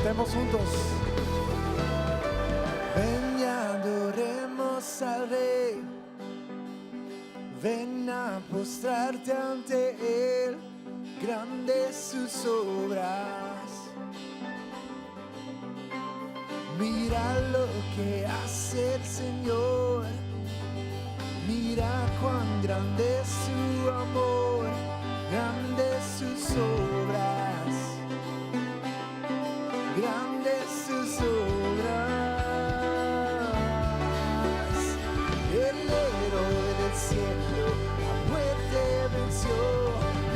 Cantemos juntos. Ven y adoremos al Rey. Ven a postrarte ante Él. Grandes sus obras. Mira lo que hace el Señor. Mira cuán grande es su amor. Grandes sus obras. Grandes sus obras. El héroe del cielo la muerte venció.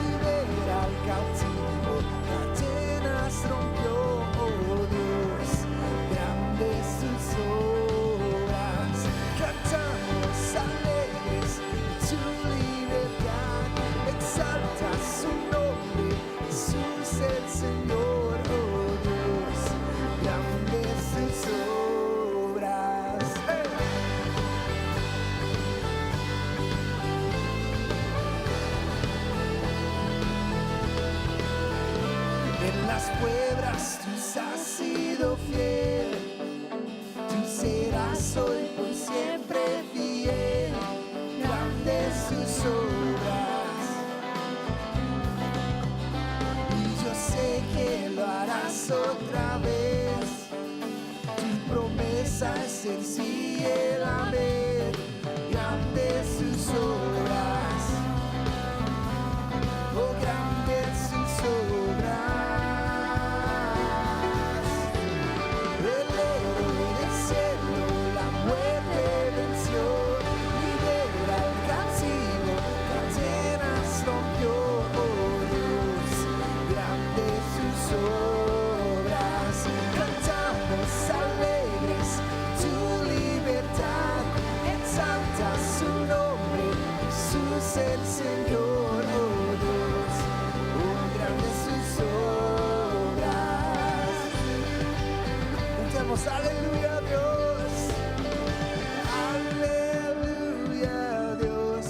Libera al cautivo, cadenas rompió. Oh Dios, grandes sus obras. Cantamos alegres de tu libertad. Exalta su nombre, Jesús el Señor. Oh Dios, grandes sus obras. En las pruebas tú has sido fiel, tú serás hoy por siempre fiel. Grandes sus obras, y yo sé que lo harás otra vez. Tu promesa es el sí y el amén. Grandes sus obras, oh grandes sus obras. El héroe del cielo la muerte venció. Libera al cautivo, cadenas rompió. Oh Dios, grandes sus obras. Cantamos alegres tu libertad. Exalta su nombre, Jesús el Señor. Oh Dios, oh grandes sus obras. Cantemos aleluya a Dios. Aleluya a Dios,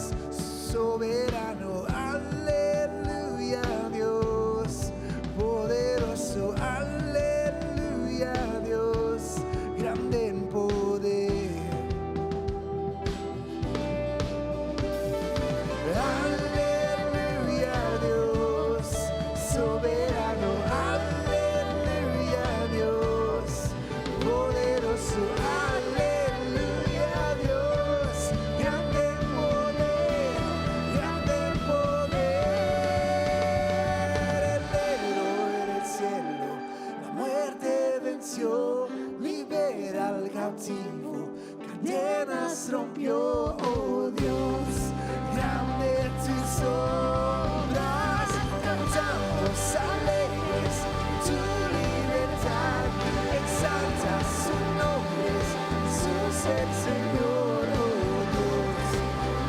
soberano. Aleluya a Dios, poderoso. Aleluya a Dios, grande en poder. Aleluya a Dios, soberano. Aleluya a Dios, poderoso. Aleluya a Dios, grande en poder, grande en poder. El héroe del cielo la muerte venció. Libera al cautivo, cadenas rompió. Oh Dios, grande tus obras. Cantamos alegres tu libertad. Exalta su nombre, Jesús el Señor. Oh Dios,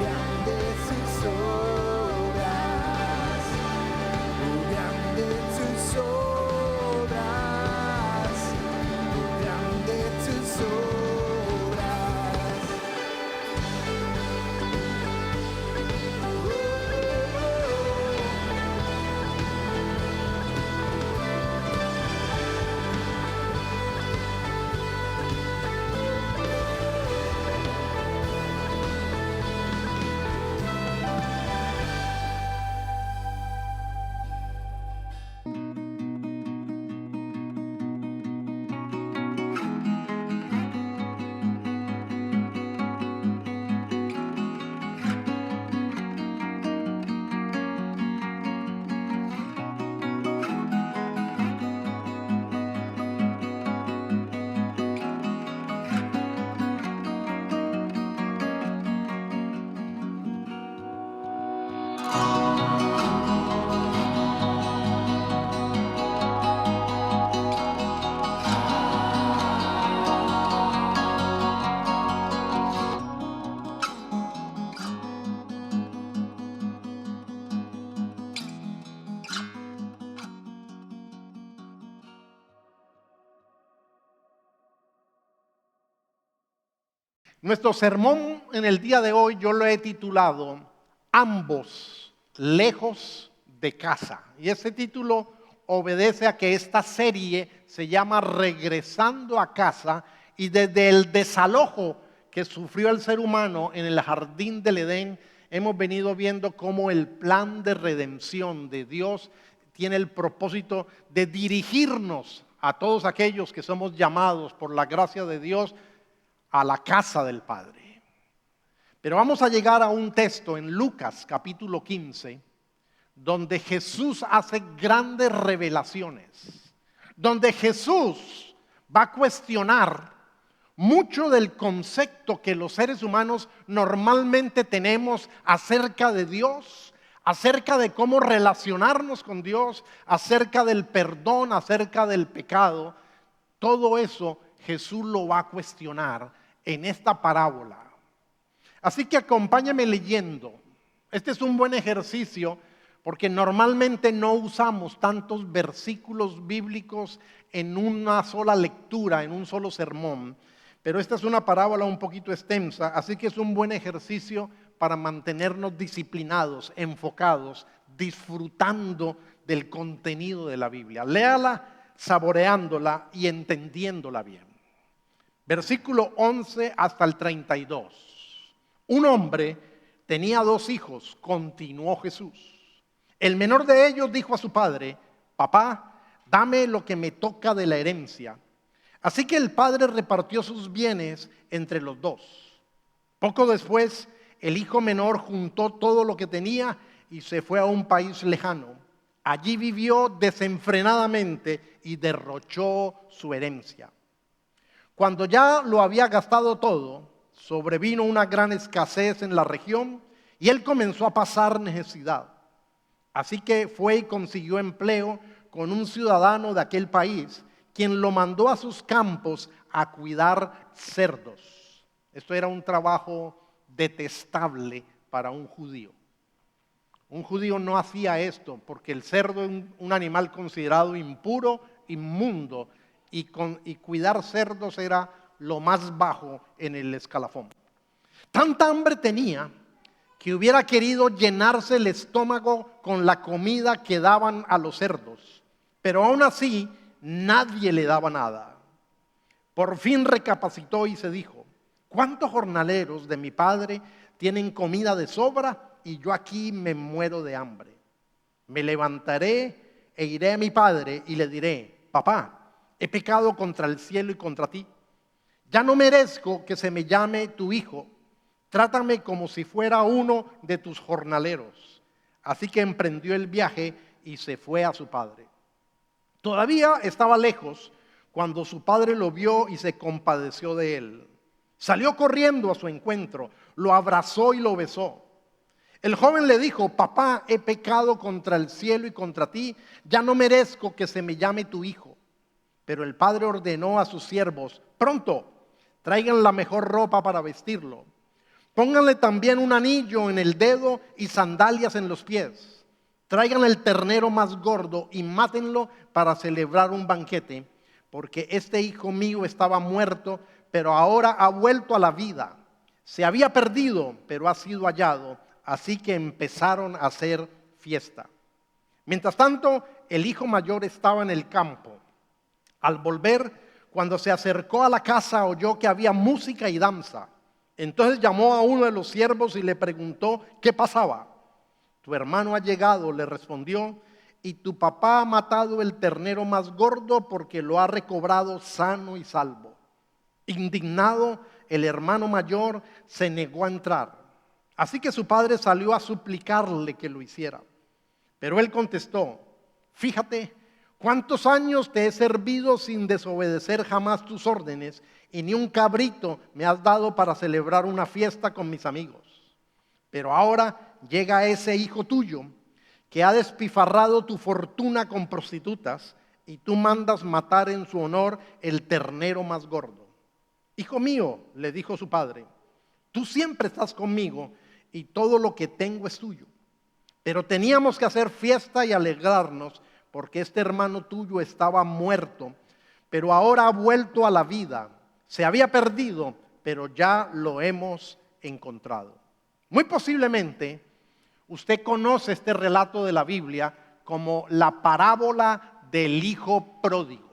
grande tus obras. Oh grande tus obras. Oh grande tus obras. Nuestro sermón en el día de hoy yo lo he titulado Ambos lejos de casa. Y ese título obedece a que esta serie se llama Regresando a casa, y desde el desalojo que sufrió el ser humano en el jardín del Edén, hemos venido viendo cómo el plan de redención de Dios tiene el propósito de dirigirnos a todos aquellos que somos llamados por la gracia de Dios a la casa del Padre. Pero vamos a llegar a un texto en Lucas capítulo 15, donde Jesús hace grandes revelaciones, donde Jesús va a cuestionar mucho del concepto que los seres humanos normalmente tenemos acerca de Dios, acerca de cómo relacionarnos con Dios, acerca del perdón, acerca del pecado. Todo eso Jesús lo va a cuestionar en esta parábola. Así que acompáñame leyendo. Este es un buen ejercicio porque normalmente no usamos tantos versículos bíblicos en una sola lectura, en un solo sermón. Pero esta es una parábola un poquito extensa, así que es un buen ejercicio para mantenernos disciplinados, enfocados, disfrutando del contenido de la Biblia. Léala saboreándola y entendiéndola bien. Versículo 11 hasta el 32. Un hombre tenía 2 hijos, continuó Jesús. El menor de ellos dijo a su padre: papá, dame lo que me toca de la herencia. Así que el padre repartió sus bienes entre los 2. Poco después, el hijo menor juntó todo lo que tenía y se fue a un país lejano. Allí vivió desenfrenadamente y derrochó su herencia. Cuando ya lo había gastado todo, sobrevino una gran escasez en la región y él comenzó a pasar necesidad. Así que fue y consiguió empleo con un ciudadano de aquel país, quien lo mandó a sus campos a cuidar cerdos. Esto era un trabajo detestable para un judío. Un judío no hacía esto porque el cerdo es un animal considerado impuro, inmundo, y cuidar cerdos era lo más bajo en el escalafón. Tanta hambre tenía que hubiera querido llenarse el estómago con la comida que daban a los cerdos, pero aún así nadie le daba nada. Por fin recapacitó y se dijo: ¿cuántos jornaleros de mi padre tienen comida de sobra y yo aquí me muero de hambre? Me levantaré e iré a mi padre y le diré: papá, he pecado contra el cielo y contra ti. Ya no merezco que se me llame tu hijo. Trátame como si fuera uno de tus jornaleros. Así que emprendió el viaje y se fue a su padre. Todavía estaba lejos cuando su padre lo vio y se compadeció de él. Salió corriendo a su encuentro, lo abrazó y lo besó. El joven le dijo: papá, he pecado contra el cielo y contra ti, ya no merezco que se me llame tu hijo. Pero el padre ordenó a sus siervos: pronto, traigan la mejor ropa para vestirlo. Pónganle también un anillo en el dedo y sandalias en los pies. Traigan el ternero más gordo y mátenlo para celebrar un banquete, porque este hijo mío estaba muerto, pero ahora ha vuelto a la vida. Se había perdido, pero ha sido hallado. Así que empezaron a hacer fiesta. Mientras tanto, el hijo mayor estaba en el campo. Al volver, cuando se acercó a la casa, oyó que había música y danza. Entonces llamó a uno de los siervos y le preguntó qué pasaba. Tu hermano ha llegado, le respondió, y tu papá ha matado el ternero más gordo porque lo ha recobrado sano y salvo. Indignado, el hermano mayor se negó a entrar. Así que su padre salió a suplicarle que lo hiciera. Pero él contestó: fíjate, ¿cuántos años te he servido sin desobedecer jamás tus órdenes? Y ni un cabrito me has dado para celebrar una fiesta con mis amigos. Pero ahora llega ese hijo tuyo que ha despifarrado tu fortuna con prostitutas y tú mandas matar en su honor el ternero más gordo. Hijo mío, le dijo su padre, tú siempre estás conmigo y todo lo que tengo es tuyo. Pero teníamos que hacer fiesta y alegrarnos porque este hermano tuyo estaba muerto, pero ahora ha vuelto a la vida. Se había perdido, pero ya lo hemos encontrado. Muy posiblemente usted conoce este relato de la Biblia como la parábola del hijo pródigo.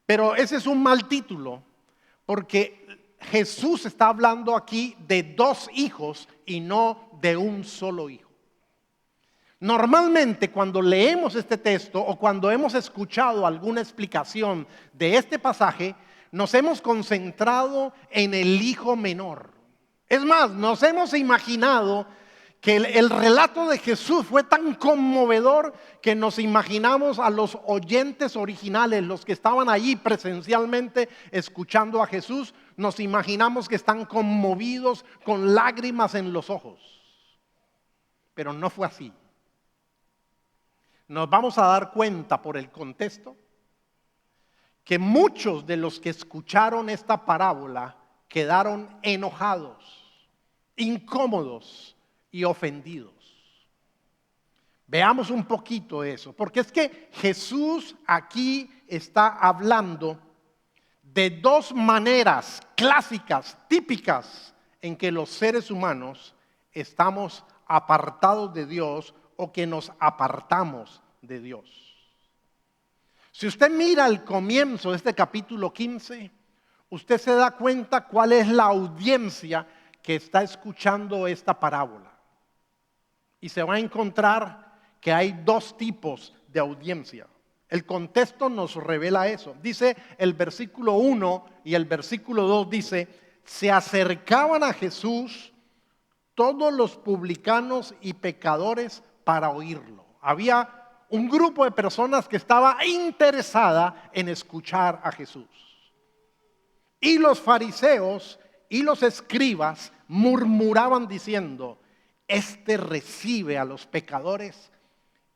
Pero ese es un mal título, porque Jesús está hablando aquí de dos hijos y no de un solo hijo. Normalmente cuando leemos este texto o cuando hemos escuchado alguna explicación de este pasaje, nos hemos concentrado en el hijo menor. Es más, nos hemos imaginado que el relato de Jesús fue tan conmovedor que nos imaginamos a los oyentes originales, los que estaban allí presencialmente escuchando a Jesús, nos imaginamos que están conmovidos con lágrimas en los ojos. Pero no fue así. Nos vamos a dar cuenta por el contexto que muchos de los que escucharon esta parábola quedaron enojados, incómodos y ofendidos. Veamos un poquito eso, porque es que Jesús aquí está hablando de dos maneras clásicas, típicas, en que los seres humanos estamos apartados de Dios o que nos apartamos de Dios. Si usted mira el comienzo de este capítulo 15, usted se da cuenta cuál es la audiencia que está escuchando esta parábola. Y se va a encontrar que hay dos tipos de audiencia. El contexto nos revela eso. Dice el versículo 1 y el versículo 2 dice: se acercaban a Jesús todos los publicanos y pecadores para oírlo. Había un grupo de personas que estaba interesada en escuchar a Jesús. Y los fariseos y los escribas murmuraban diciendo: este recibe a los pecadores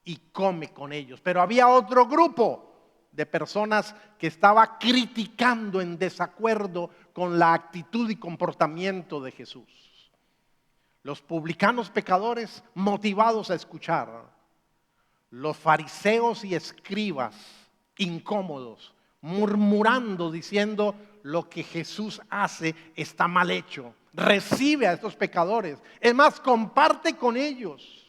y come con ellos. Pero había otro grupo de personas que estaba criticando, en desacuerdo con la actitud y comportamiento de Jesús. Los publicanos pecadores motivados a escuchar. Los fariseos y escribas incómodos, murmurando, diciendo: lo que Jesús hace está mal hecho. Recibe a estos pecadores. Es más, comparte con ellos.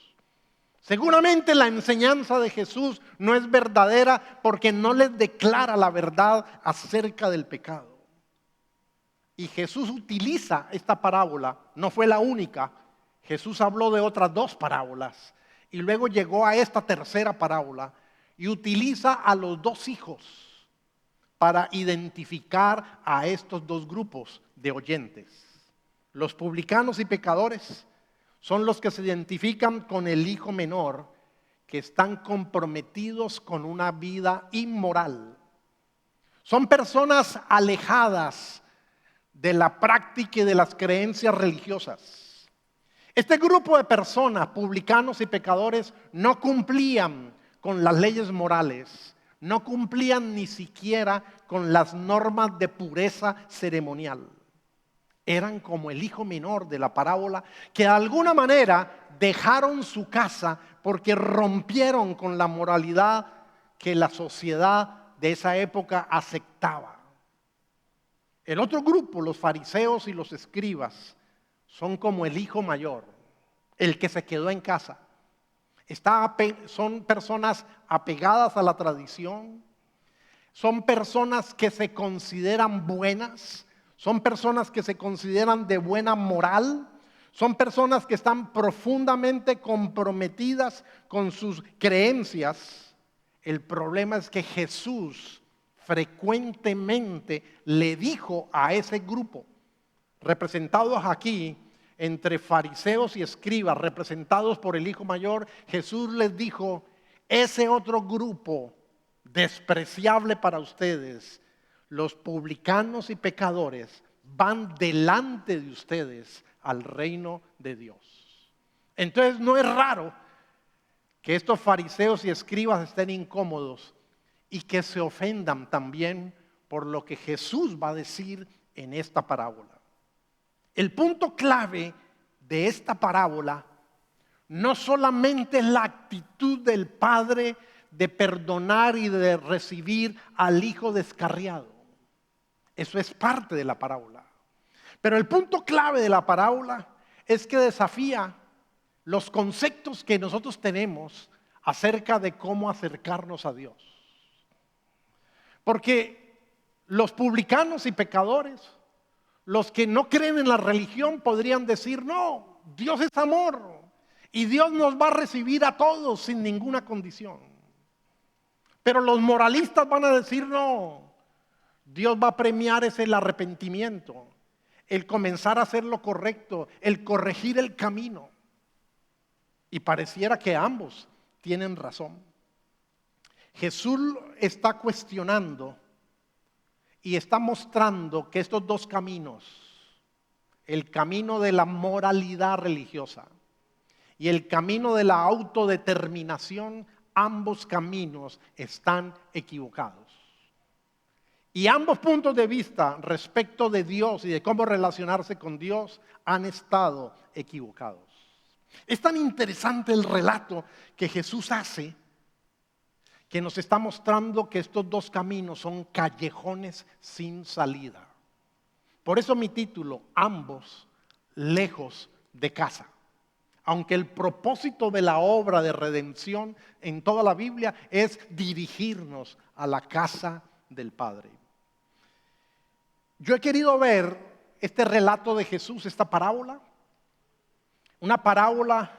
Seguramente la enseñanza de Jesús no es verdadera porque no les declara la verdad acerca del pecado. Y Jesús utiliza esta parábola, no fue la única. Jesús habló de otras dos parábolas y luego llegó a esta tercera parábola y utiliza a los dos hijos para identificar a estos dos grupos de oyentes. Los publicanos y pecadores son los que se identifican con el hijo menor, que están comprometidos con una vida inmoral. Son personas alejadas de la práctica y de las creencias religiosas. Este grupo de personas, publicanos y pecadores, no cumplían con las leyes morales, no cumplían ni siquiera con las normas de pureza ceremonial. Eran como el hijo menor de la parábola, que de alguna manera dejaron su casa porque rompieron con la moralidad que la sociedad de esa época aceptaba. El otro grupo, los fariseos y los escribas, son como el hijo mayor, el que se quedó en casa. Son personas apegadas a la tradición, son personas que se consideran buenas, son personas que se consideran de buena moral, son personas que están profundamente comprometidas con sus creencias. El problema es que Jesús frecuentemente le dijo a ese grupo, representados aquí entre fariseos y escribas, representados por el hijo mayor, Jesús les dijo: ese otro grupo despreciable para ustedes, los publicanos y pecadores, van delante de ustedes al reino de Dios. Entonces no es raro que estos fariseos y escribas estén incómodos y que se ofendan también por lo que Jesús va a decir en esta parábola. El punto clave de esta parábola no solamente es la actitud del padre de perdonar y de recibir al hijo descarriado. Eso es parte de la parábola. Pero el punto clave de la parábola es que desafía los conceptos que nosotros tenemos acerca de cómo acercarnos a Dios. Porque los publicanos y pecadores, los que no creen en la religión, podrían decir: no, Dios es amor y Dios nos va a recibir a todos sin ninguna condición. Pero los moralistas van a decir: no, Dios va a premiar el arrepentimiento, el comenzar a hacer lo correcto, el corregir el camino. Y pareciera que ambos tienen razón. Jesús está cuestionando y está mostrando que estos dos caminos, el camino de la moralidad religiosa y el camino de la autodeterminación, ambos caminos están equivocados. Y ambos puntos de vista respecto de Dios y de cómo relacionarse con Dios han estado equivocados. Es tan interesante el relato que Jesús hace, que nos está mostrando que estos dos caminos son callejones sin salida. Por eso mi título: ambos lejos de casa. Aunque el propósito de la obra de redención en toda la Biblia es dirigirnos a la casa del Padre. Yo he querido ver este relato de Jesús, esta parábola. Una parábola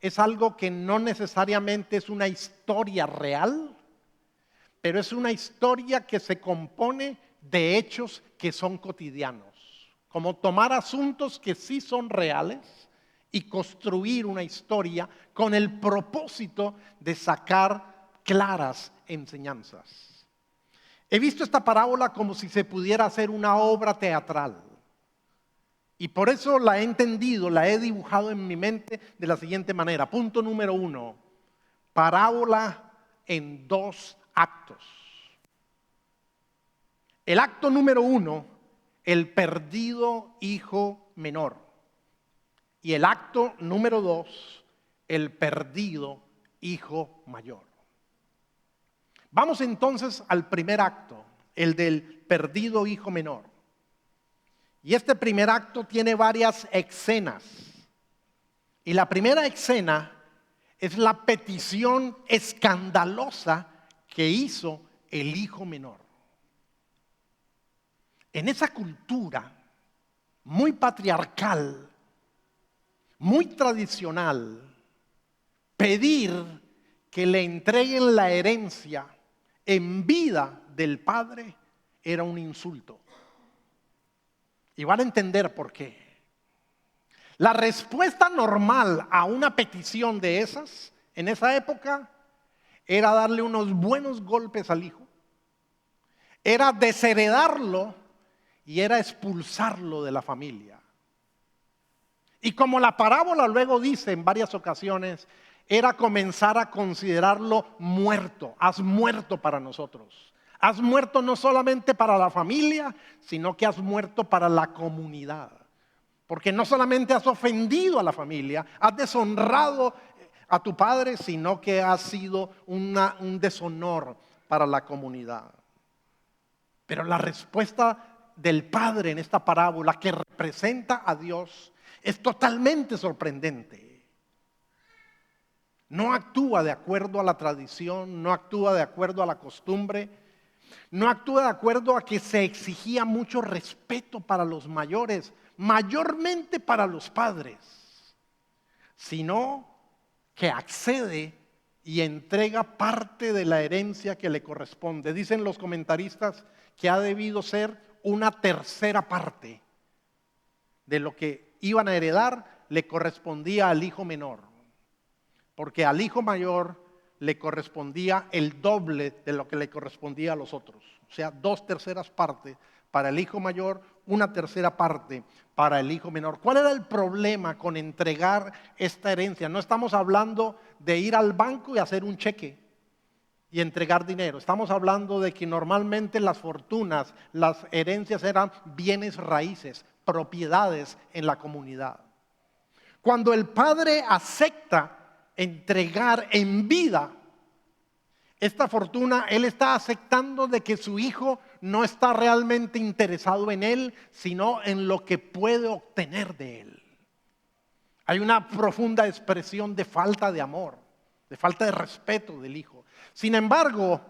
es algo que no necesariamente es una historia real, pero es una historia que se compone de hechos que son cotidianos. Como tomar asuntos que sí son reales y construir una historia con el propósito de sacar claras enseñanzas. He visto esta parábola como si se pudiera hacer una obra teatral. Y por eso la he entendido, la he dibujado en mi mente de la siguiente manera. Punto número 1, parábola en 2 actos. El acto número 1, el perdido hijo menor. Y el acto número 2, el perdido hijo mayor. Vamos entonces al primer acto, el del perdido hijo menor. Y este primer acto tiene varias escenas. Y la primera escena es la petición escandalosa que hizo el hijo menor. En esa cultura muy patriarcal, muy tradicional, pedir que le entreguen la herencia en vida del padre era un insulto. Y van a entender por qué. La respuesta normal a una petición de esas, en esa época, era darle unos buenos golpes al hijo, era desheredarlo y era expulsarlo de la familia. Y como la parábola luego dice en varias ocasiones, era comenzar a considerarlo muerto. Has muerto para nosotros. Has muerto no solamente para la familia, sino que has muerto para la comunidad. Porque no solamente has ofendido a la familia, has deshonrado a tu padre, sino que has sido un deshonor para la comunidad. Pero la respuesta del padre en esta parábola, que representa a Dios, es totalmente sorprendente. No actúa de acuerdo a la tradición, no actúa de acuerdo a la costumbre, no actúa de acuerdo a que se exigía mucho respeto para los mayores, mayormente para los padres, sino que accede y entrega parte de la herencia que le corresponde. Dicen los comentaristas que ha debido ser una tercera parte de lo que iban a heredar le correspondía al hijo menor, porque al hijo mayor le correspondía el doble de lo que le correspondía a los otros. O sea, 2/3 partes para el hijo mayor, 1/3 parte para el hijo menor. ¿Cuál era el problema con entregar esta herencia? No estamos hablando de ir al banco y hacer un cheque y entregar dinero. Estamos hablando de que normalmente las fortunas, las herencias eran bienes raíces, propiedades en la comunidad. Cuando el padre acepta entregar en vida esta fortuna, él está aceptando de que su hijo no está realmente interesado en él, sino en lo que puede obtener de él. Hay una profunda expresión de falta de amor. de falta de respeto del hijo. Sin embargo,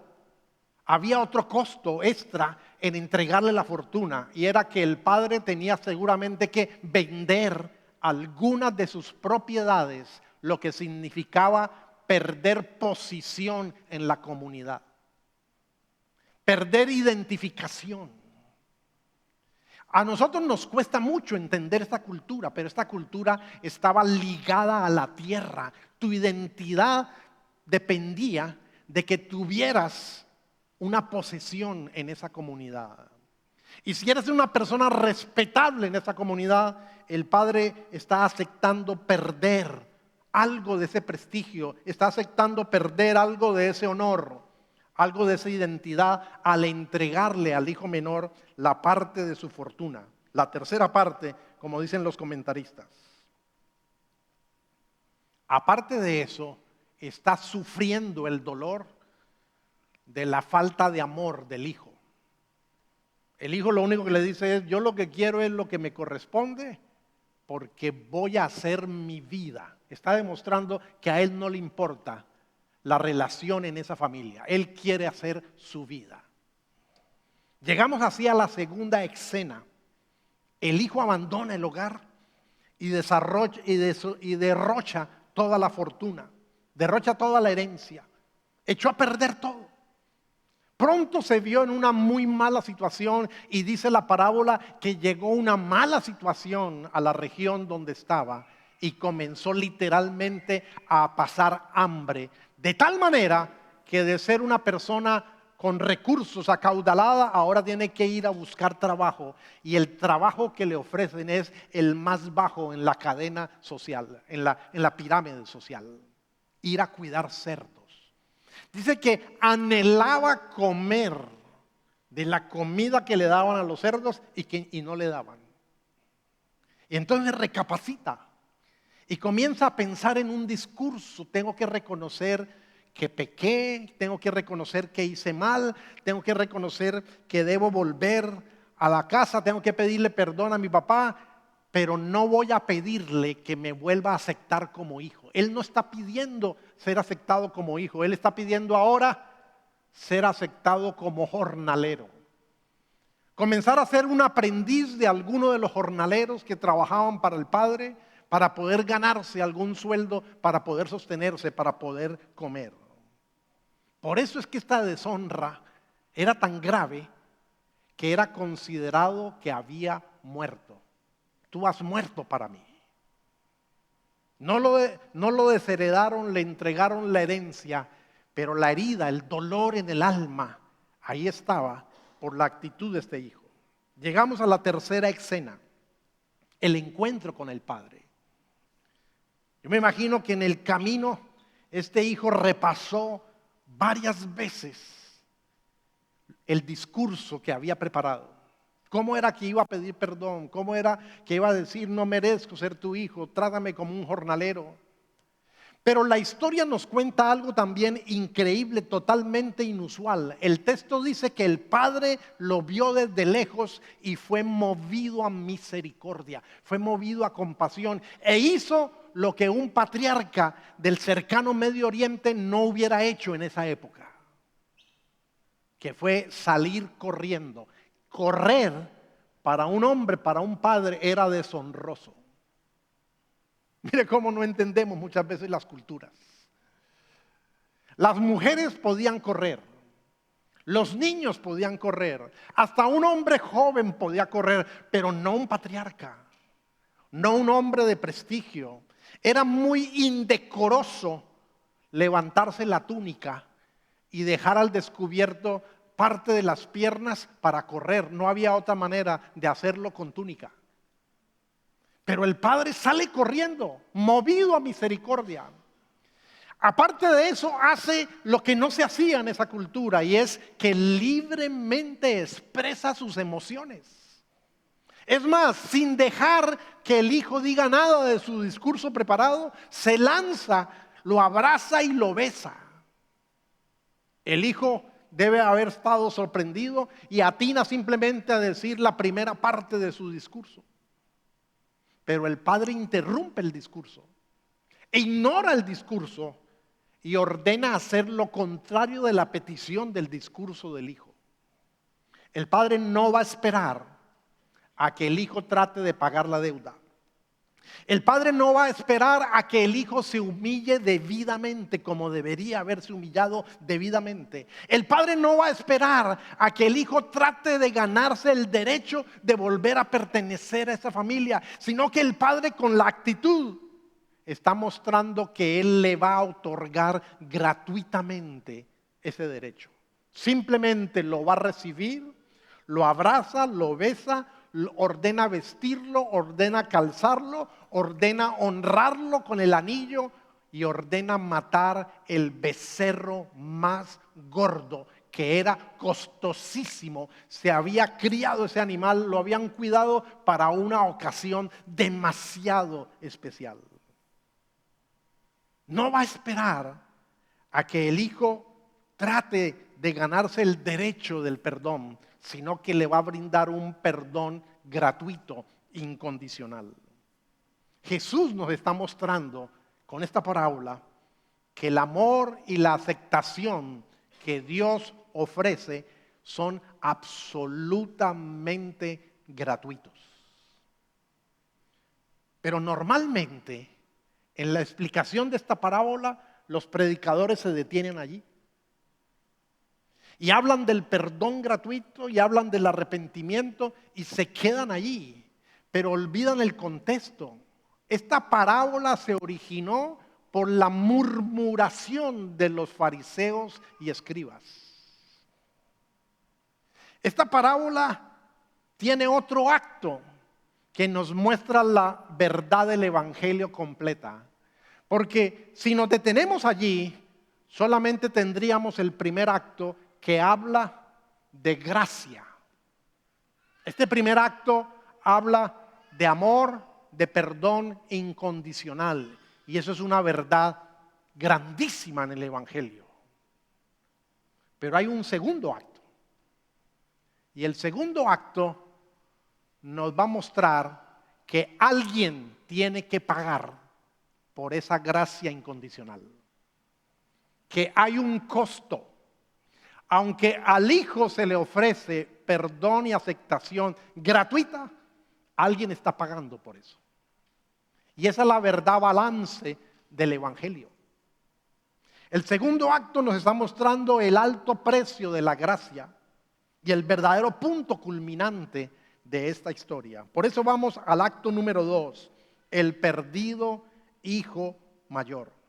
había otro costo extra en entregarle la fortuna, y era que el padre tenía seguramente que vender algunas de sus propiedades, lo que significaba perder posición en la comunidad, perder identificación. A nosotros nos cuesta mucho entender esta cultura, pero esta cultura estaba ligada a la tierra. Tu identidad dependía de que tuvieras una posesión en esa comunidad. Y si eres una persona respetable en esa comunidad, el padre está aceptando perder algo de ese prestigio, está aceptando perder algo de ese honor, algo de esa identidad, al entregarle al hijo menor la parte de su fortuna, la tercera parte, como dicen los comentaristas. Aparte de eso, está sufriendo el dolor de la falta de amor del hijo. El hijo lo único que le dice es: yo lo que quiero es lo que me corresponde, porque voy a hacer mi vida. Está demostrando que a él no le importa la relación en esa familia. Él quiere hacer su vida. Llegamos así a la segunda escena. El hijo abandona el hogar y derrocha toda la fortuna, derrocha toda la herencia, echó a perder todo. Pronto se vio en una muy mala situación, y dice la parábola que llegó una mala situación a la región donde estaba y comenzó literalmente a pasar hambre, de tal manera que de ser una persona con recursos acaudalada, ahora tiene que ir a buscar trabajo, y el trabajo que le ofrecen es el más bajo en la cadena social, en la pirámide social: ir a cuidar cerdos. Dice que anhelaba comer de la comida que le daban a los cerdos y no le daban. Y entonces recapacita y comienza a pensar en un discurso: tengo que reconocer que pequé, tengo que reconocer que hice mal, tengo que reconocer que debo volver a la casa, tengo que pedirle perdón a mi papá, pero no voy a pedirle que me vuelva a aceptar como hijo. Él no está pidiendo ser aceptado como hijo, él está pidiendo ahora ser aceptado como jornalero. Comenzar a ser un aprendiz de alguno de los jornaleros que trabajaban para el padre, para poder ganarse algún sueldo, para poder sostenerse, para poder comer. Por eso es que esta deshonra era tan grave que era considerado que había muerto. Tú has muerto para mí. No lo desheredaron, le entregaron la herencia, pero la herida, el dolor en el alma, ahí estaba por la actitud de este hijo. Llegamos a la tercera escena, el encuentro con el padre. Yo me imagino que en el camino este hijo repasó varias veces el discurso que había preparado. ¿Cómo era que iba a pedir perdón? ¿Cómo era que iba a decir: no merezco ser tu hijo, trátame como un jornalero? Pero la historia nos cuenta algo también increíble, totalmente inusual. El texto dice que el padre lo vio desde lejos y fue movido a misericordia, fue movido a compasión, e hizo lo que un patriarca del cercano Medio Oriente no hubiera hecho en esa época, que fue salir corriendo. Correr para un hombre, para un padre, era deshonroso. Mire cómo no entendemos muchas veces las culturas. Las mujeres podían correr, los niños podían correr, hasta un hombre joven podía correr, pero no un patriarca, no un hombre de prestigio. Era muy indecoroso levantarse la túnica y dejar al descubierto parte de las piernas para correr. No había otra manera de hacerlo con túnica. Pero el padre sale corriendo, movido a misericordia. Aparte de eso, hace lo que no se hacía en esa cultura, y es que libremente expresa sus emociones. Es más, sin dejar que el hijo diga nada de su discurso preparado, se lanza, lo abraza y lo besa. El hijo debe haber estado sorprendido y atina simplemente a decir la primera parte de su discurso. Pero el padre interrumpe el discurso e ignora el discurso y ordena hacer lo contrario de la petición del discurso del hijo. El padre no va a esperar a que el hijo trate de pagar la deuda. El padre no va a esperar a que el hijo se humille debidamente como debería haberse humillado debidamente. El padre no va a esperar a que el hijo trate de ganarse el derecho de volver a pertenecer a esa familia, sino que el padre, con la actitud, está mostrando que él le va a otorgar gratuitamente ese derecho. Simplemente lo va a recibir, lo abraza, lo besa, ordena vestirlo, ordena calzarlo, ordena honrarlo con el anillo y ordena matar el becerro más gordo, que era costosísimo. Se había criado ese animal, lo habían cuidado para una ocasión demasiado especial. No va a esperar a que el hijo trate de ganarse el derecho del perdón, sino que le va a brindar un perdón gratuito, incondicional. Jesús nos está mostrando con esta parábola que el amor y la aceptación que Dios ofrece son absolutamente gratuitos. Pero normalmente, en la explicación de esta parábola, los predicadores se detienen allí y hablan del perdón gratuito y hablan del arrepentimiento y se quedan allí, pero olvidan el contexto. Esta parábola se originó por la murmuración de los fariseos y escribas. Esta parábola tiene otro acto que nos muestra la verdad del evangelio completa. Porque si nos detenemos allí, solamente tendríamos el primer acto, que habla de gracia. Este primer acto habla de amor, de perdón incondicional. Y eso es una verdad grandísima en el evangelio. Pero hay un segundo acto. Y el segundo acto nos va a mostrar que alguien tiene que pagar por esa gracia incondicional. Que hay un costo. Aunque al hijo se le ofrece perdón y aceptación gratuita, alguien está pagando por eso. Y esa es la verdad balance del evangelio. El segundo acto nos está mostrando el alto precio de la gracia y el verdadero punto culminante de esta historia. Por eso vamos al acto número 2, el perdido hijo mayor.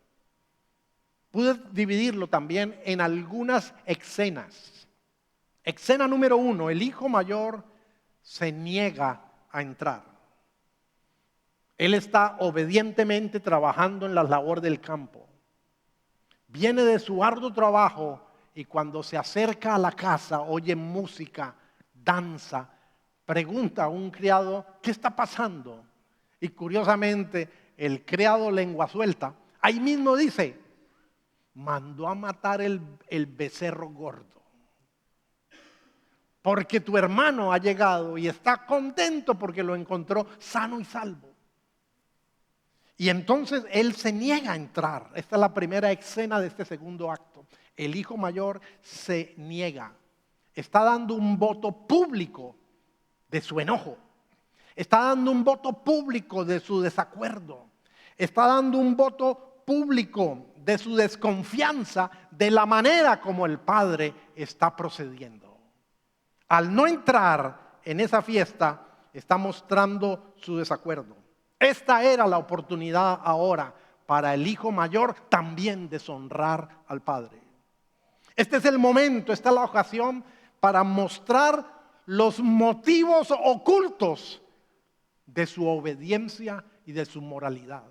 Pude dividirlo también en algunas escenas. Escena número 1, el hijo mayor se niega a entrar. Él está obedientemente trabajando en la labor del campo. Viene de su arduo trabajo y cuando se acerca a la casa oye música, danza, pregunta a un criado, ¿qué está pasando? Y curiosamente el criado, lengua suelta, ahí mismo dice, mandó a matar el becerro gordo. Porque tu hermano ha llegado y está contento porque lo encontró sano y salvo. Y entonces él se niega a entrar. Esta es la primera escena de este segundo acto. El hijo mayor se niega. Está dando un voto público de su enojo. Está dando un voto público de su desacuerdo. Está dando un voto público de su desconfianza de la manera como el padre está procediendo. Al no entrar en esa fiesta, está mostrando su desacuerdo. Esta era la oportunidad ahora para el hijo mayor también deshonrar al padre. Este es el momento, esta es la ocasión para mostrar los motivos ocultos de su obediencia y de su moralidad.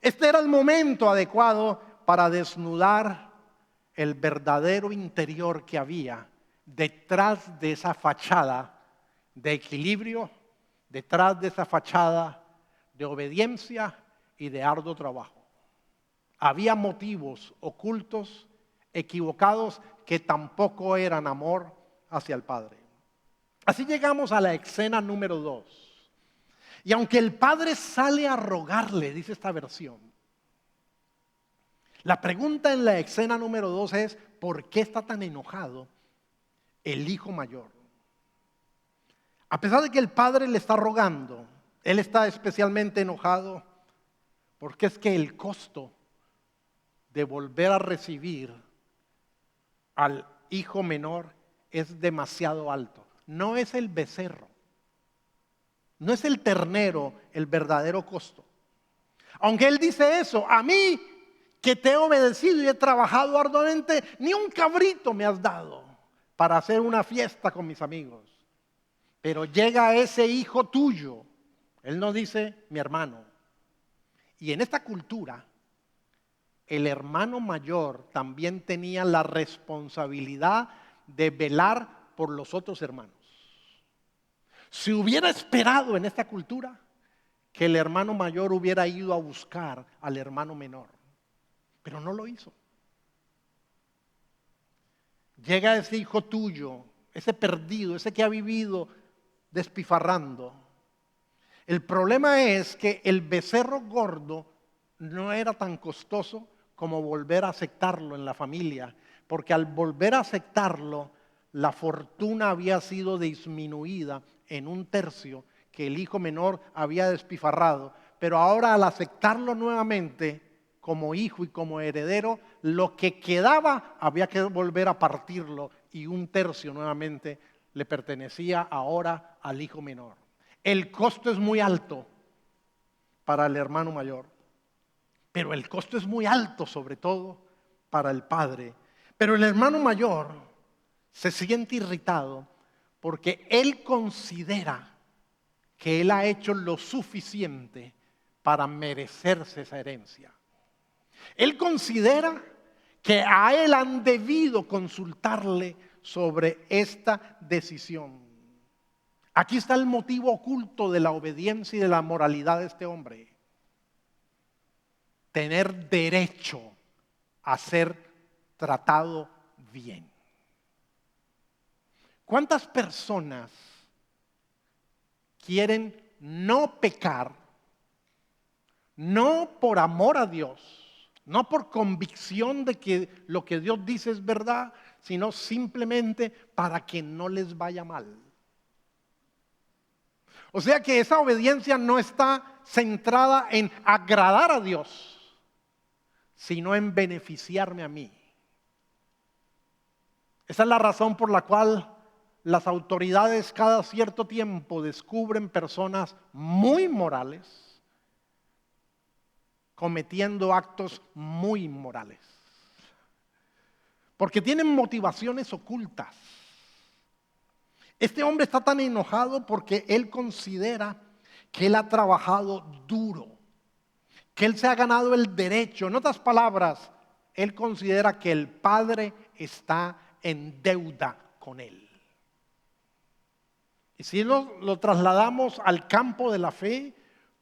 Este era el momento adecuado para desnudar el verdadero interior que había detrás de esa fachada de equilibrio, detrás de esa fachada de obediencia y de arduo trabajo. Había motivos ocultos, equivocados, que tampoco eran amor hacia el Padre. Así llegamos a la escena número 2. Y aunque el padre sale a rogarle, dice esta versión, La pregunta en la escena número 2 es, ¿por qué está tan enojado el hijo mayor? A pesar de que el padre le está rogando, él está especialmente enojado porque es que el costo de volver a recibir al hijo menor es demasiado alto. No es el becerro, no es el ternero el verdadero costo. Aunque él dice eso, a mí que te he obedecido y he trabajado arduamente, ni un cabrito me has dado para hacer una fiesta con mis amigos. Pero llega ese hijo tuyo, él no dice mi hermano. Y en esta cultura, el hermano mayor también tenía la responsabilidad de velar por los otros hermanos. Si hubiera esperado en esta cultura que el hermano mayor hubiera ido a buscar al hermano menor, pero no lo hizo. Llega ese hijo tuyo, ese perdido, ese que ha vivido despifarrando. El problema es que el becerro gordo no era tan costoso como volver a aceptarlo en la familia, porque al volver a aceptarlo, la fortuna había sido disminuida en 1/3 que el hijo menor había despifarrado, pero ahora al aceptarlo nuevamente como hijo y como heredero, lo que quedaba había que volver a partirlo y 1/3 nuevamente le pertenecía ahora al hijo menor. El costo es muy alto para el hermano mayor, pero el costo es muy alto sobre todo para el padre. Pero el hermano mayor se siente irritado porque él considera que él ha hecho lo suficiente para merecerse esa herencia. Él considera que a él han debido consultarle sobre esta decisión. Aquí está el motivo oculto de la obediencia y de la moralidad de este hombre. Tener derecho a ser tratado bien. ¿Cuántas personas quieren no pecar, no por amor a Dios, no por convicción de que lo que Dios dice es verdad, sino simplemente para que no les vaya mal? O sea que esa obediencia no está centrada en agradar a Dios, sino en beneficiarme a mí. Esa es la razón por la cual las autoridades cada cierto tiempo descubren personas muy morales cometiendo actos muy inmorales. Porque tienen motivaciones ocultas. Este hombre está tan enojado porque él considera que él ha trabajado duro, que él se ha ganado el derecho. En otras palabras, él considera que el padre está en deuda con él. Y si lo trasladamos al campo de la fe,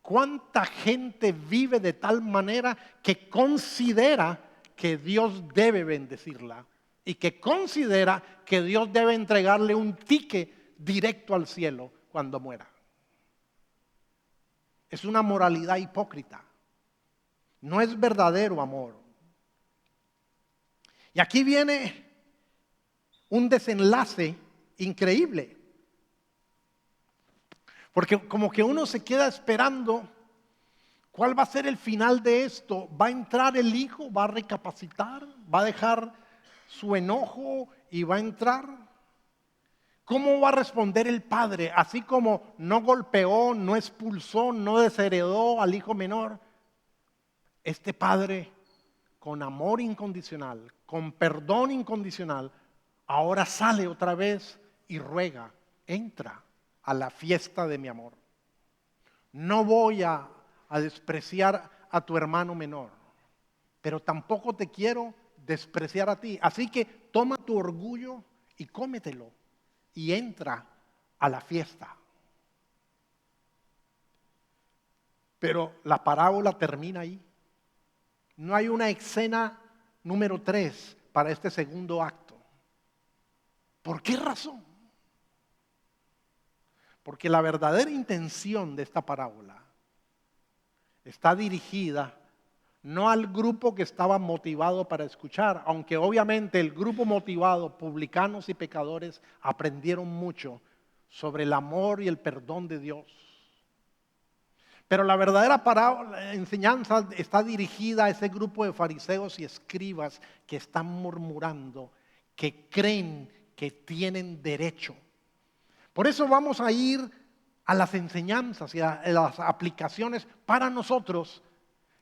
¿cuánta gente vive de tal manera que considera que Dios debe bendecirla y que considera que Dios debe entregarle un ticket directo al cielo cuando muera? Es una moralidad hipócrita. No es verdadero amor. Y aquí viene un desenlace increíble. Porque como que uno se queda esperando cuál va a ser el final de esto. ¿Va a entrar el hijo? ¿Va a recapacitar? ¿Va a dejar su enojo y va a entrar? ¿Cómo va a responder el padre? Así como no golpeó, no expulsó, no desheredó al hijo menor. Este padre, con amor incondicional, con perdón incondicional, ahora sale otra vez y ruega, entra a la fiesta de mi amor. No voy a despreciar a tu hermano menor, pero tampoco te quiero despreciar a ti. Así que toma tu orgullo y cómetelo y entra a la fiesta. Pero la parábola termina ahí. No hay una escena número 3 para este segundo acto. ¿Por qué razón? Porque la verdadera intención de esta parábola está dirigida no al grupo que estaba motivado para escuchar, aunque obviamente el grupo motivado, publicanos y pecadores, aprendieron mucho sobre el amor y el perdón de Dios. Pero la verdadera enseñanza está dirigida a ese grupo de fariseos y escribas que están murmurando, que creen que tienen derecho. Por eso vamos a ir a las enseñanzas y a las aplicaciones para nosotros,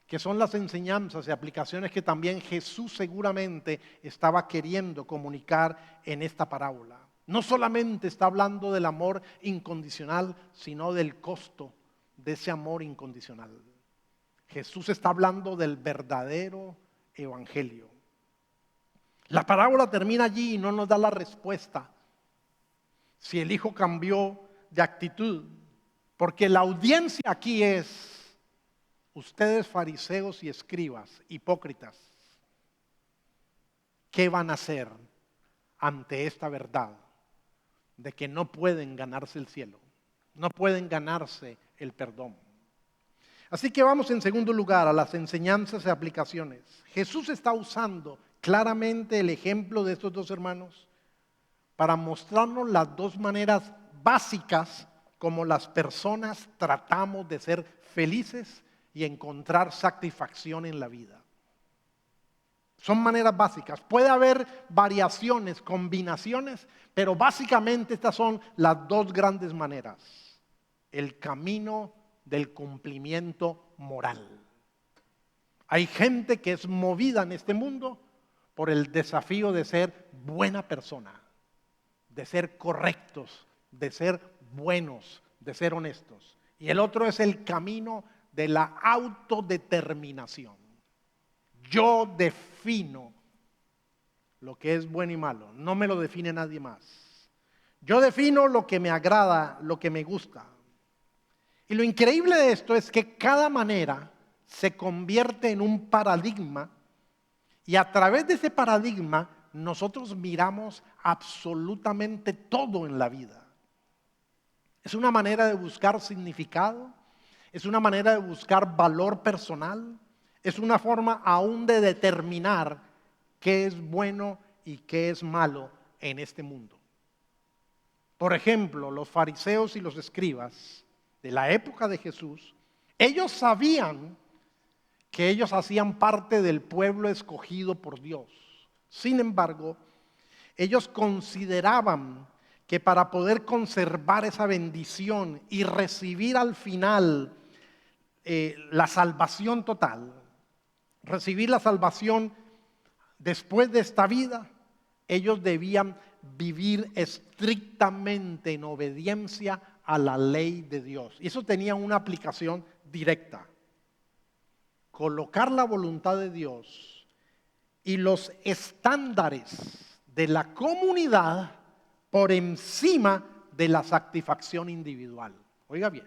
que son las enseñanzas y aplicaciones que también Jesús seguramente estaba queriendo comunicar en esta parábola. No solamente está hablando del amor incondicional, sino del costo de ese amor incondicional. Jesús está hablando del verdadero evangelio. La parábola termina allí y no nos da la respuesta si el hijo cambió de actitud, porque la audiencia aquí es: ustedes fariseos y escribas, hipócritas, ¿qué van a hacer ante esta verdad de que no pueden ganarse el cielo? No pueden ganarse el perdón. Así que vamos en segundo lugar a las enseñanzas y aplicaciones. Jesús está usando claramente el ejemplo de estos dos hermanos para mostrarnos las dos maneras básicas como las personas tratamos de ser felices y encontrar satisfacción en la vida. Son maneras básicas. Puede haber variaciones, combinaciones, pero básicamente estas son las dos grandes maneras. El camino del cumplimiento moral. Hay gente que es movida en este mundo por el desafío de ser buena persona, de ser correctos, de ser buenos, de ser honestos. Y el otro es el camino de la autodeterminación. Yo defino lo que es bueno y malo, no me lo define nadie más. Yo defino lo que me agrada, lo que me gusta. Y lo increíble de esto es que cada manera se convierte en un paradigma y a través de ese paradigma nosotros miramos absolutamente todo en la vida. Es una manera de buscar significado, es una manera de buscar valor personal, es una forma aún de determinar qué es bueno y qué es malo en este mundo. Por ejemplo, los fariseos y los escribas de la época de Jesús, ellos sabían que ellos hacían parte del pueblo escogido por Dios. Sin embargo, ellos consideraban que para poder conservar esa bendición y recibir al final la salvación total, recibir la salvación después de esta vida, ellos debían vivir estrictamente en obediencia a la ley de Dios. Y eso tenía una aplicación directa. Colocar la voluntad de Dios y los estándares de la comunidad por encima de la satisfacción individual. Oiga bien,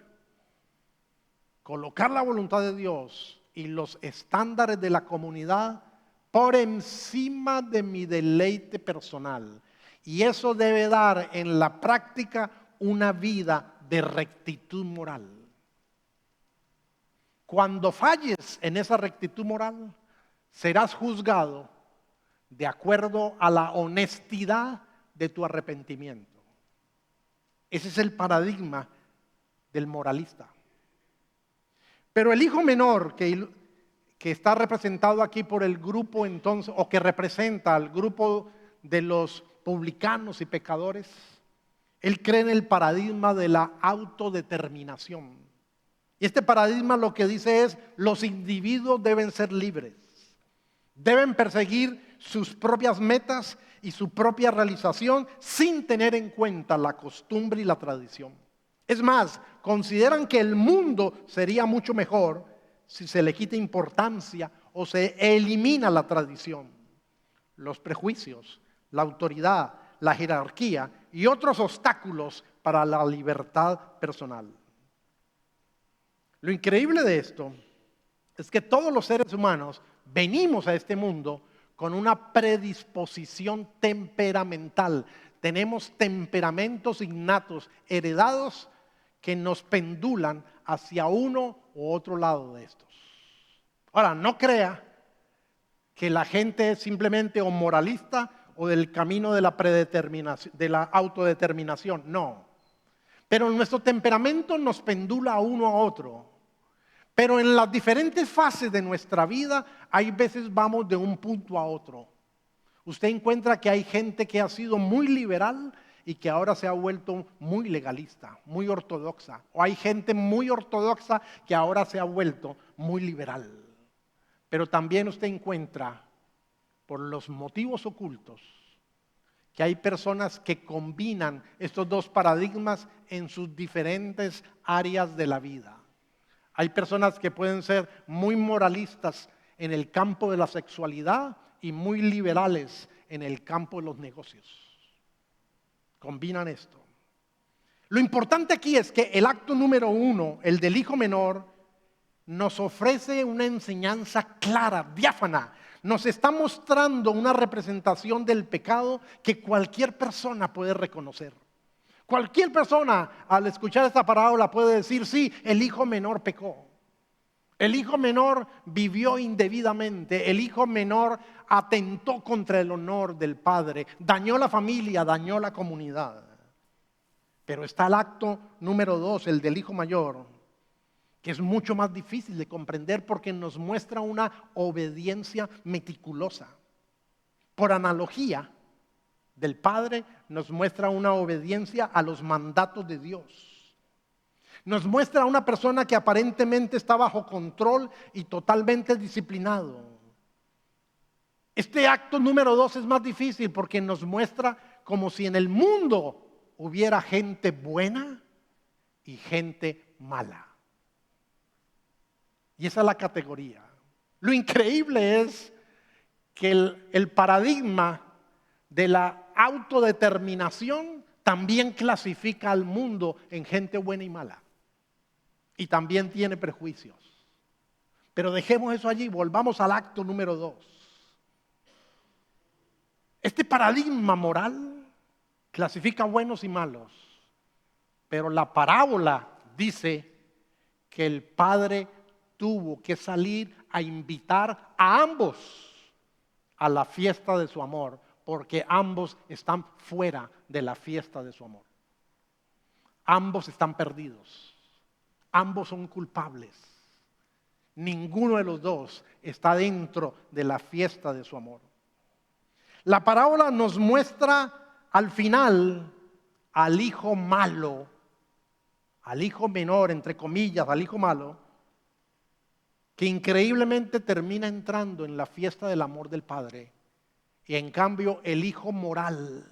colocar la voluntad de Dios y los estándares de la comunidad por encima de mi deleite personal. Y eso debe dar en la práctica una vida de rectitud moral. Cuando falles en esa rectitud moral, serás juzgado de acuerdo a la honestidad de tu arrepentimiento. Ese es el paradigma del moralista. Pero el hijo menor que está representado aquí por el grupo entonces, o que representa al grupo de los publicanos y pecadores, él cree en el paradigma de la autodeterminación. Y este paradigma lo que dice es: los individuos deben ser libres, deben perseguir sus propias metas y su propia realización sin tener en cuenta la costumbre y la tradición. Es más, consideran que el mundo sería mucho mejor si se le quita importancia o se elimina la tradición, los prejuicios, la autoridad, la jerarquía y otros obstáculos para la libertad personal. Lo increíble de esto es que todos los seres humanos venimos a este mundo con una predisposición temperamental. Tenemos temperamentos innatos, heredados, que nos pendulan hacia uno u otro lado de estos. Ahora, no crea que la gente es simplemente o moralista o del camino de la predeterminación, de la autodeterminación. No. Pero nuestro temperamento nos pendula a uno a otro. Pero en las diferentes fases de nuestra vida, hay veces vamos de un punto a otro. Usted encuentra que hay gente que ha sido muy liberal y que ahora se ha vuelto muy legalista, muy ortodoxa. O hay gente muy ortodoxa que ahora se ha vuelto muy liberal. Pero también usted encuentra, por los motivos ocultos, que hay personas que combinan estos dos paradigmas en sus diferentes áreas de la vida. Hay personas que pueden ser muy moralistas en el campo de la sexualidad y muy liberales en el campo de los negocios. Combinan esto. Lo importante aquí es que el acto número 1, el del hijo menor, nos ofrece una enseñanza clara, diáfana. Nos está mostrando una representación del pecado que cualquier persona puede reconocer. Cualquier persona al escuchar esta parábola puede decir, sí, el hijo menor pecó. El hijo menor vivió indebidamente, el hijo menor atentó contra el honor del padre, dañó la familia, dañó la comunidad. Pero está el acto número 2, el del hijo mayor, que es mucho más difícil de comprender porque nos muestra una obediencia meticulosa. Por analogía, del Padre nos muestra una obediencia a los mandatos de Dios. Nos muestra a una persona que aparentemente está bajo control y totalmente disciplinado. Este acto número 2 es más difícil porque nos muestra como si en el mundo hubiera gente buena y gente mala. Y esa es la categoría. Lo increíble es que el paradigma de la autodeterminación también clasifica al mundo en gente buena y mala. Y también tiene prejuicios. Pero dejemos eso allí, volvamos al acto número 2. Este paradigma moral clasifica buenos y malos. Pero la parábola dice que el padre tuvo que salir a invitar a ambos a la fiesta de su amor, porque ambos están fuera de la fiesta de su amor. Ambos están perdidos. Ambos son culpables. Ninguno de los dos está dentro de la fiesta de su amor. La parábola nos muestra al final al hijo malo, al hijo menor, entre comillas, al hijo malo, que increíblemente termina entrando en la fiesta del amor del Padre. Y en cambio el hijo moral,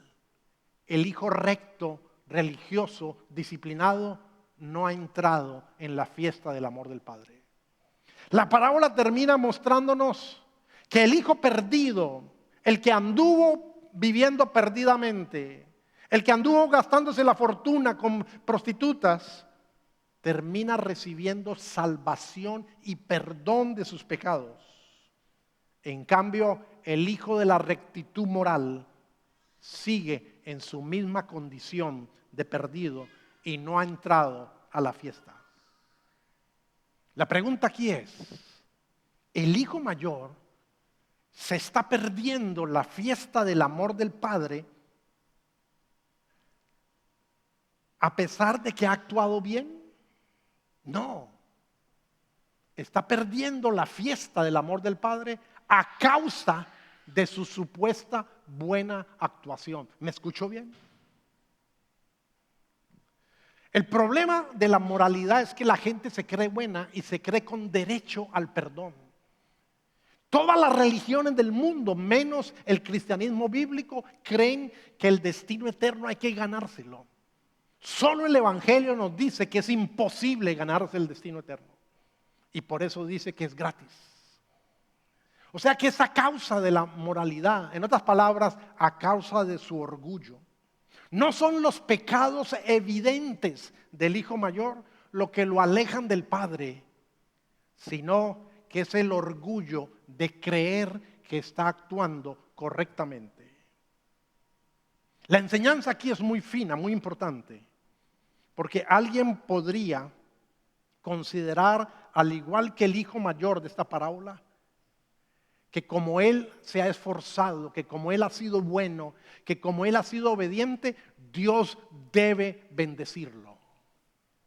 el hijo recto, religioso, disciplinado, no ha entrado en la fiesta del amor del Padre. La parábola termina mostrándonos que el hijo perdido, el que anduvo viviendo perdidamente, el que anduvo gastándose la fortuna con prostitutas, termina recibiendo salvación y perdón de sus pecados. En cambio, el hijo de la rectitud moral sigue en su misma condición de perdido y no ha entrado a la fiesta. La pregunta aquí es, ¿el hijo mayor se está perdiendo la fiesta del amor del Padre a pesar de que ha actuado bien? No, está perdiendo la fiesta del amor del Padre a causa de su supuesta buena actuación. ¿Me escuchó bien? El problema de la moralidad es que la gente se cree buena y se cree con derecho al perdón. Todas las religiones del mundo, menos el cristianismo bíblico, creen que el destino eterno hay que ganárselo. Solo el Evangelio nos dice que es imposible ganarse el destino eterno. Y por eso dice que es gratis. O sea que es a causa de la moralidad, en otras palabras, a causa de su orgullo. No son los pecados evidentes del hijo mayor lo que lo alejan del Padre, sino que es el orgullo de creer que está actuando correctamente. La enseñanza aquí es muy fina, muy importante, porque alguien podría considerar al igual que el hijo mayor de esta parábola, que como él se ha esforzado, que como él ha sido bueno, que como él ha sido obediente, Dios debe bendecirlo.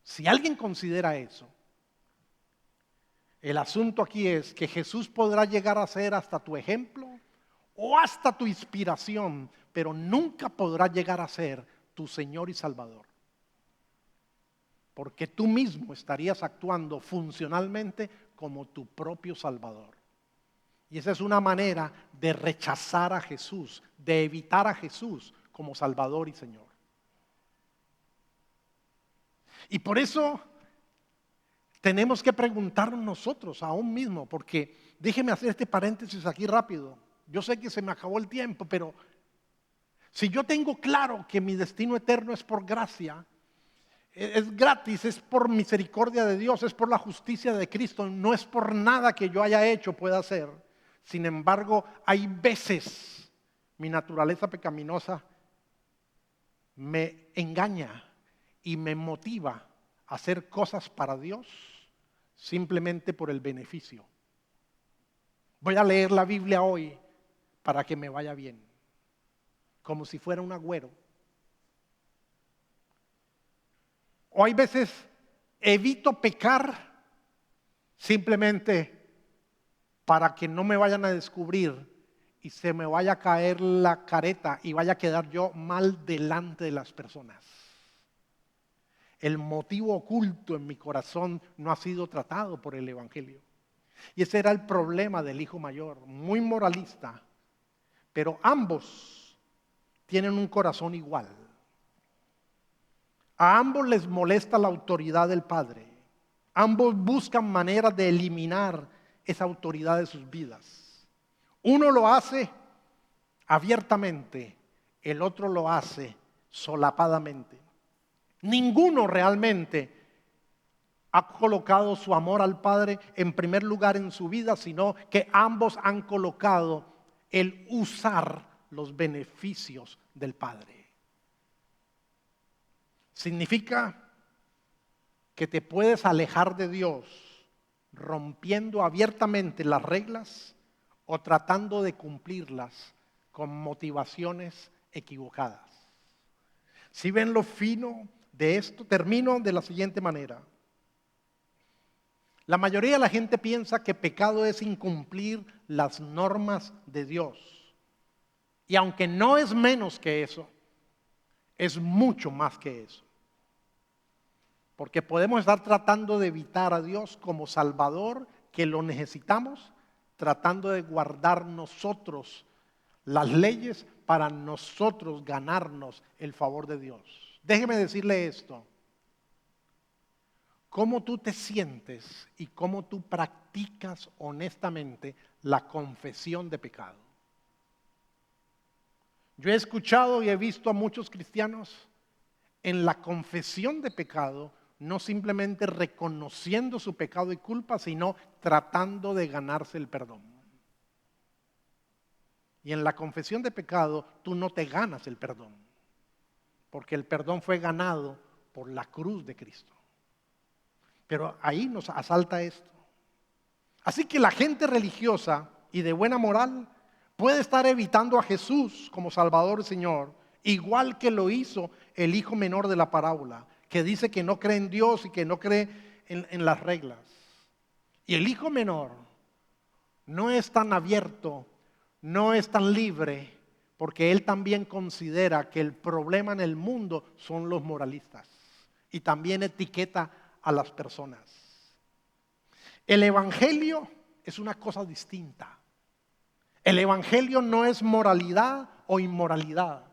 Si alguien considera eso, el asunto aquí es que Jesús podrá llegar a ser hasta tu ejemplo o hasta tu inspiración, pero nunca podrá llegar a ser tu Señor y Salvador. Porque tú mismo estarías actuando funcionalmente como tu propio Salvador. Y esa es una manera de rechazar a Jesús, de evitar a Jesús como Salvador y Señor. Y por eso tenemos que preguntarnos nosotros aún mismo, porque déjeme hacer este paréntesis aquí rápido. Yo sé que se me acabó el tiempo, pero si yo tengo claro que mi destino eterno es por gracia, es gratis, es por misericordia de Dios, es por la justicia de Cristo, no es por nada que yo haya hecho pueda hacer. Sin embargo, hay veces mi naturaleza pecaminosa me engaña y me motiva a hacer cosas para Dios simplemente por el beneficio. Voy a leer la Biblia hoy para que me vaya bien, como si fuera un agüero. O hay veces evito pecar simplemente para que no me vayan a descubrir y se me vaya a caer la careta y vaya a quedar yo mal delante de las personas. El motivo oculto en mi corazón no ha sido tratado por el Evangelio. Y ese era el problema del hijo mayor, muy moralista, pero ambos tienen un corazón igual. A ambos les molesta la autoridad del Padre. Ambos buscan maneras de eliminar esa autoridad de sus vidas. Uno lo hace abiertamente, el otro lo hace solapadamente. Ninguno realmente ha colocado su amor al Padre en primer lugar en su vida, sino que ambos han colocado el usar los beneficios del Padre. Significa que te puedes alejar de Dios rompiendo abiertamente las reglas o tratando de cumplirlas con motivaciones equivocadas. Si ven lo fino de esto, termino de la siguiente manera. La mayoría de la gente piensa que pecado es incumplir las normas de Dios. Y aunque no es menos que eso, es mucho más que eso. Porque podemos estar tratando de evitar a Dios como Salvador, que lo necesitamos, tratando de guardar nosotros las leyes para nosotros ganarnos el favor de Dios. Déjeme decirle esto. Cómo tú te sientes y cómo tú practicas honestamente la confesión de pecado. Yo he escuchado y he visto a muchos cristianos en la confesión de pecado, no simplemente reconociendo su pecado y culpa, sino tratando de ganarse el perdón. Y en la confesión de pecado tú no te ganas el perdón, porque el perdón fue ganado por la cruz de Cristo. Pero ahí nos asalta esto. Así que la gente religiosa y de buena moral puede estar evitando a Jesús como Salvador y Señor, igual que lo hizo el hijo menor de la parábola, que dice que no cree en Dios y que no cree en las reglas. Y el hijo menor no es tan abierto, no es tan libre, porque él también considera que el problema en el mundo son los moralistas y también etiqueta a las personas. El evangelio es una cosa distinta. El evangelio no es moralidad o inmoralidad.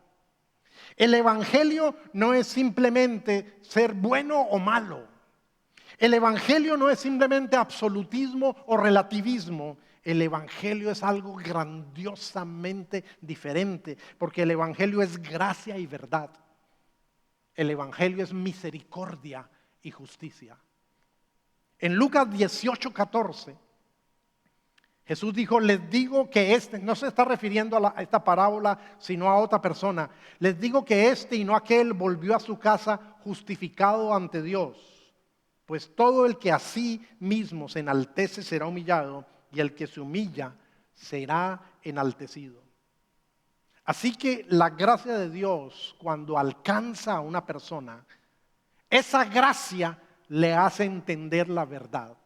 El evangelio no es simplemente ser bueno o malo. El evangelio no es simplemente absolutismo o relativismo. El evangelio es algo grandiosamente diferente, porque el evangelio es gracia y verdad. El evangelio es misericordia y justicia. En Lucas 18:14, Jesús dijo, les digo que no se está refiriendo a esta parábola, sino a otra persona. Les digo que y no aquel volvió a su casa justificado ante Dios. Pues todo el que a sí mismo se enaltece será humillado, y el que se humilla será enaltecido. Así que la gracia de Dios, cuando alcanza a una persona, esa gracia le hace entender la verdad.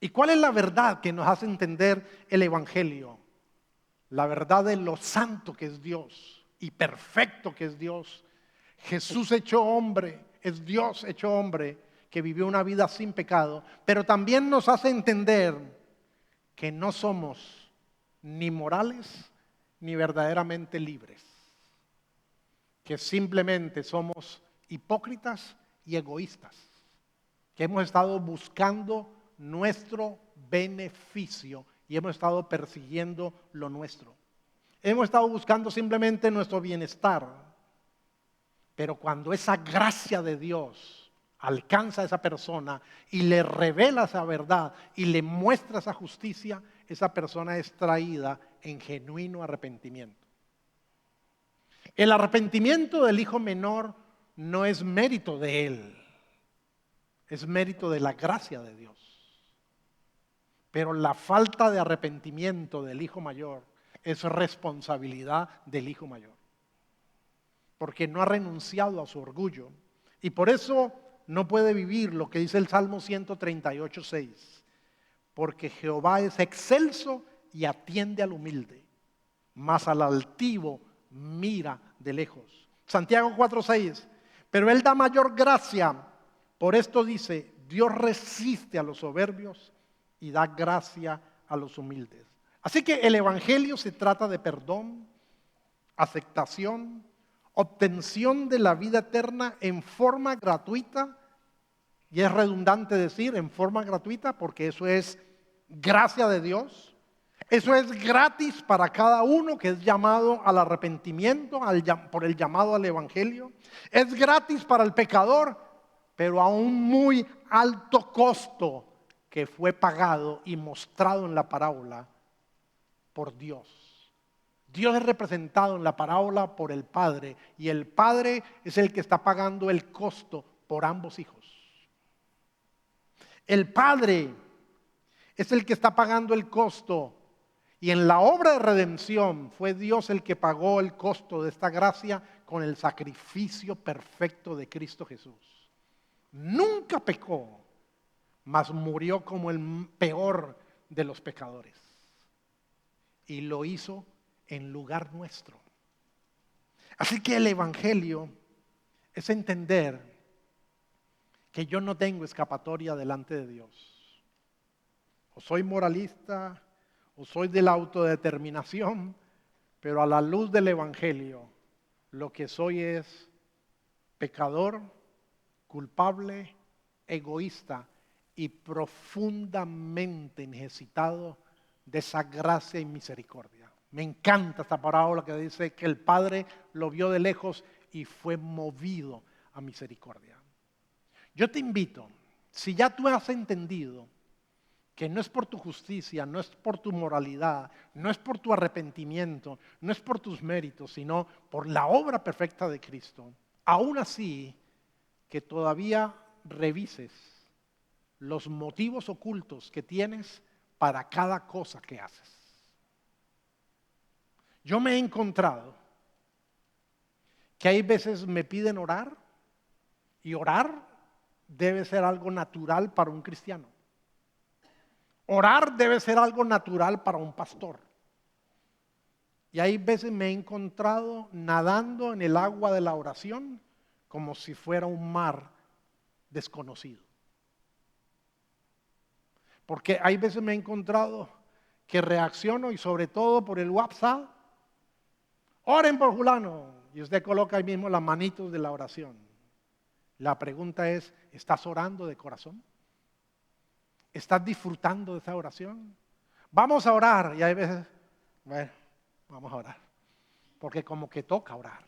¿Y cuál es la verdad que nos hace entender el Evangelio? La verdad de lo santo que es Dios y perfecto que es Dios. Jesús hecho hombre, es Dios hecho hombre, que vivió una vida sin pecado, pero también nos hace entender que no somos ni morales ni verdaderamente libres, que simplemente somos hipócritas y egoístas, que hemos estado buscando nuestro beneficio y hemos estado persiguiendo lo nuestro. Hemos estado buscando simplemente nuestro bienestar, pero cuando esa gracia de Dios alcanza a esa persona y le revela esa verdad y le muestra esa justicia, esa persona es traída en genuino arrepentimiento. El arrepentimiento del hijo menor no es mérito de él, es mérito de la gracia de Dios. Pero la falta de arrepentimiento del hijo mayor es responsabilidad del hijo mayor, porque no ha renunciado a su orgullo y por eso no puede vivir lo que dice el Salmo 138:6, porque Jehová es excelso y atiende al humilde, mas al altivo mira de lejos. Santiago 4:6, pero él da mayor gracia, por esto dice, Dios resiste a los soberbios y da gracia a los humildes. Así que el Evangelio se trata de perdón, aceptación, obtención de la vida eterna en forma gratuita, y es redundante decir en forma gratuita porque eso es gracia de Dios. Eso es gratis para cada uno que es llamado al arrepentimiento, por el llamado al Evangelio. Es gratis para el pecador, pero a un muy alto costo que fue pagado y mostrado en la parábola por Dios. Dios es representado en la parábola por el Padre y el Padre es el que está pagando el costo por ambos hijos. El Padre es el que está pagando el costo y en la obra de redención fue Dios el que pagó el costo de esta gracia con el sacrificio perfecto de Cristo Jesús. Nunca pecó, mas murió como el peor de los pecadores. Y lo hizo en lugar nuestro. Así que el Evangelio es entender que yo no tengo escapatoria delante de Dios. O soy moralista, o soy de la autodeterminación, pero a la luz del Evangelio, lo que soy es pecador, culpable, egoísta y profundamente necesitado de esa gracia y misericordia. Me encanta esta parábola que dice que el Padre lo vio de lejos y fue movido a misericordia. Yo te invito, si ya tú has entendido que no es por tu justicia, no es por tu moralidad, no es por tu arrepentimiento, no es por tus méritos, sino por la obra perfecta de Cristo, aún así que todavía revises los motivos ocultos que tienes para cada cosa que haces. Yo me he encontrado que hay veces me piden orar y orar debe ser algo natural para un cristiano. Orar debe ser algo natural para un pastor. Y hay veces me he encontrado nadando en el agua de la oración como si fuera un mar desconocido. Porque hay veces me he encontrado que reacciono y sobre todo por el WhatsApp, oren por fulano, y usted coloca ahí mismo las manitos de la oración. La pregunta es, ¿estás orando de corazón? ¿Estás disfrutando de esa oración? Vamos a orar, y hay veces, bueno, vamos a orar, porque como que toca orar.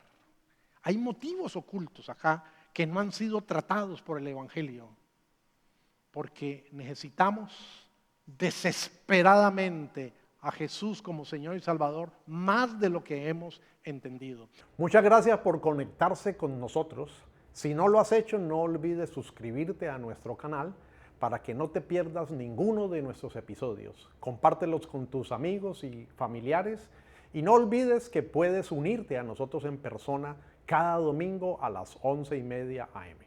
Hay motivos ocultos acá que no han sido tratados por el Evangelio, porque necesitamos desesperadamente a Jesús como Señor y Salvador más de lo que hemos entendido. Muchas gracias por conectarse con nosotros Si no lo has hecho, no olvides suscribirte a nuestro canal para que no te pierdas ninguno de nuestros episodios. Compártelos con tus amigos y familiares y no olvides que puedes unirte a nosotros en persona cada domingo a las 11:30 a.m.